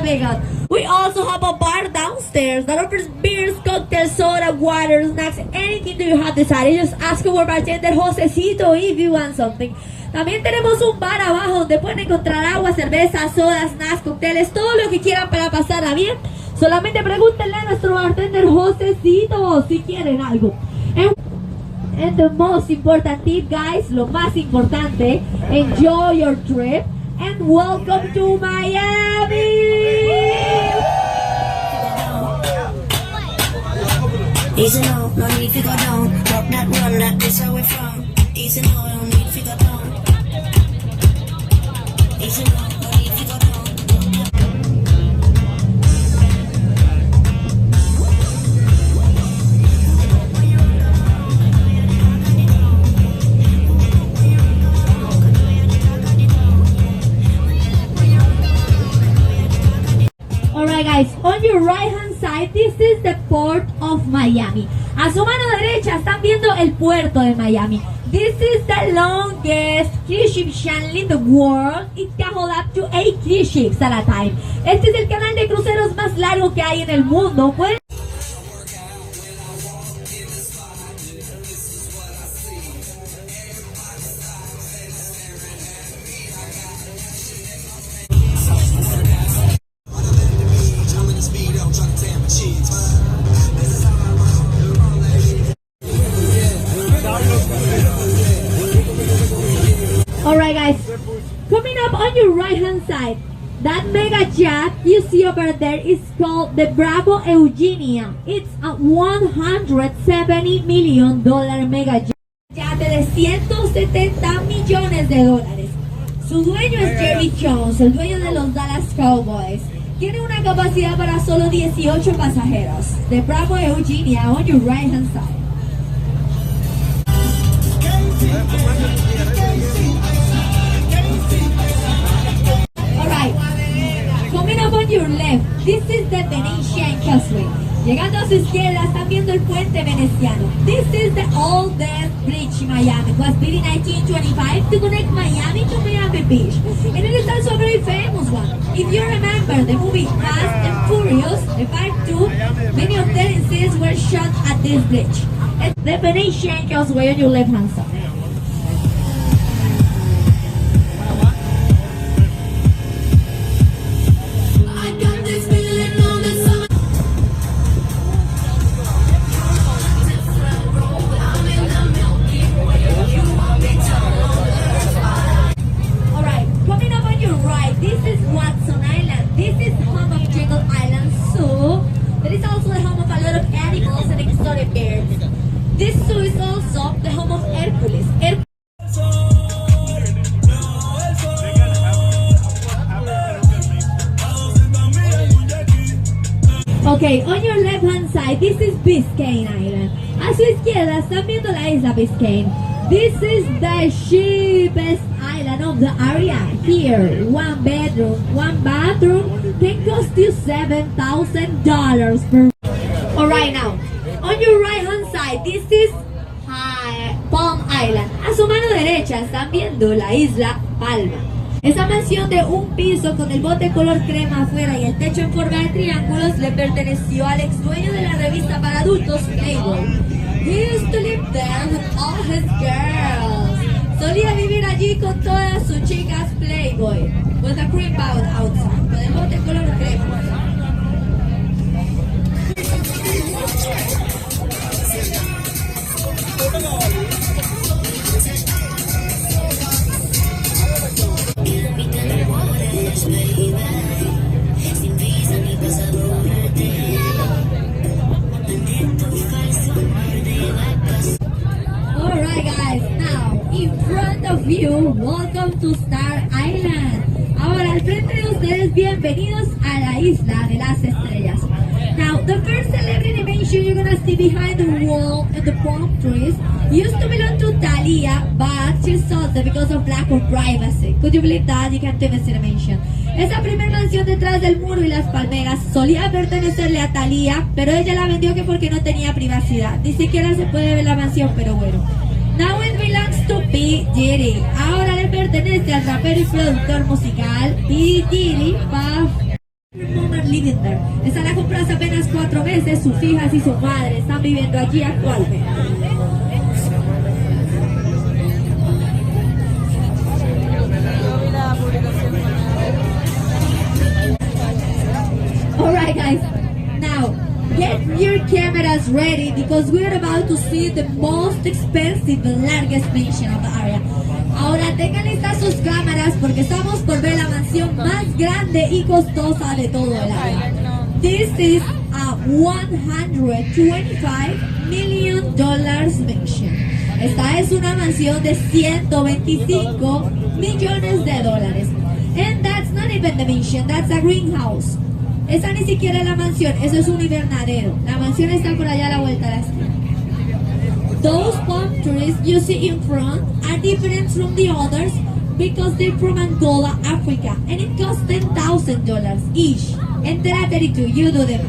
Vegas. We also have a bar downstairs that offers beers, cocktails, soda, water, snacks, anything that you have decided. Just ask our bartender Josecito if you want something. También tenemos un bar abajo donde pueden encontrar agua, cerveza, soda, snacks, cócteles, todo lo que quieran para pasarla bien. Solamente pregúntenle a nuestro bartender Josecito si quieren algo. And the most important tip, guys, lo más importante, enjoy your trip and welcome to Miami. Easy no, no need to go down. Drop that run, that is how we're from. Easy no, no need to go down. Easy no, no need to go down. Alright guys, on your right hand side, this is the port of Miami. A su mano derecha están viendo el puerto de Miami. This is the longest cruise ship channel in the world. It can hold up to 8 cruise ships at a time. Este es el canal de cruceros más largo que hay en el mundo. Pueden Alright guys, coming up on your right hand side, that mega yacht you see over there is called the Bravo Eugenia. It's a $170 million mega yacht de 170 millones de dólares. Su dueño es Jerry Jones, el dueño de los Dallas Cowboys. Tiene una capacidad para solo 18 pasajeros. The Bravo Eugenia on your right hand side. Coming up on your left, this is the Venetian Causeway. Llegando a su izquierda, están viendo el puente veneciano. This is the oldest bridge in Miami. It was built in 1925 to connect Miami to Miami Beach. And it is also a very famous one. If you remember the movie Fast and Furious, the Part 2, many of the scenes were shot at this bridge. It's the Venetian Causeway on your left hand side. This zoo is also the home of Hercules. Okay, on your left hand side, this is Biscayne Island. A su izquierda están viendo la isla Biscayne. This is the cheapest island of the area. Here, one bedroom, one bathroom can cost you $7,000 per. Alright now, on your right hand side, this is Palm Island. A su mano derecha están viendo la isla Palma. Esa mansión de un piso con el bote color crema afuera y el techo en forma de triángulos le perteneció al ex dueño de la revista para adultos Playboy. He used to live there with all his girls. Solía vivir allí con todas sus chicas Playboy. With a cream bowl outside. Con el bote color crema. Alright guys, now in front of you, welcome to Star Island. Ahora al frente de ustedes, bienvenidos a la isla de las estrellas. Now the first celebrity mansion you're gonna see behind the wall and the palm trees used to belong to Thalia, but she sold it because of lack of privacy. Could you believe that? You can't even see the mansion. Esa primera mansión detrás del muro y las palmeras solía pertenecerle a Thalia, pero ella la vendió que porque no tenía privacidad. Ni siquiera se puede ver la mansión, pero bueno. Now it belongs to P. Diddy. Ahora le pertenece al rapero y productor musical P. Diddy. living there. Esta la compró hace apenas 4 meses, sus hijas y su madre están viviendo allí actualmente. Alright guys, now get your cameras ready because we are about to see the most expensive and largest mansion of the area. Ahora tengan listas sus cámaras porque estamos por ver la mansión más grande y costosa de todo el área. This is a $125 million mansion. Esta es una mansión de 125 millones de dólares. And that's not even the mansion, that's a greenhouse. Esa ni siquiera es la mansión, eso es un invernadero. La mansión está por allá a la vuelta de la esquina. Those palm trees you see in front are different from the others because they're from Angola, Africa, and it costs $10,000 each. Enter at 32, you do them.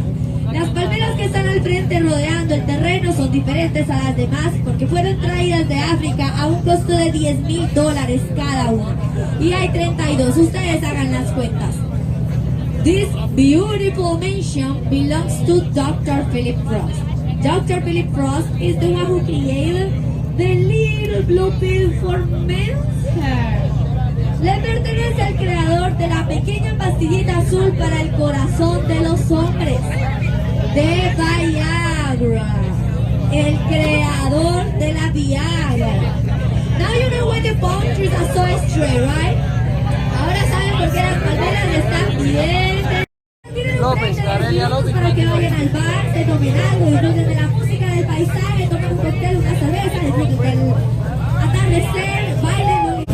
Las palmeras que están al frente rodeando el terreno son diferentes a las demás porque fueron traídas de África a un costo de $10,000 cada una. Y hay 32, ustedes hagan las cuentas. This beautiful mansion belongs to Dr. Philip Frost. Dr. Philip Frost is the one who created the little blue pill for men's hair. Le pertenece al creador de la pequeña pastillita azul para el corazón de los hombres. De Viagra. El creador de la Viagra. Now you know why the palm trees are so straight, right? Ahora saben por qué las palmeras están bien. Tienen un 30 minutos para que vayan al bar, se tomen algo, disfruten de la música, del paisaje, tomen un cóctel, una cerveza, disfruten del atardecer, bailen.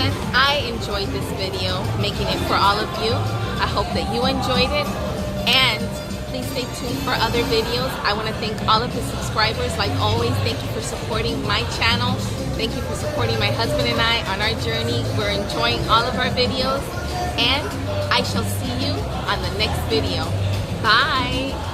said, I enjoyed this video, making it for all of you. I hope that you enjoyed it, and please stay tuned for other videos. I want to thank all of the subscribers. Like always, thank you for supporting my channel. Thank you for supporting my husband and I on our journey. We're enjoying all of our videos, and I shall see you on the next video. Bye!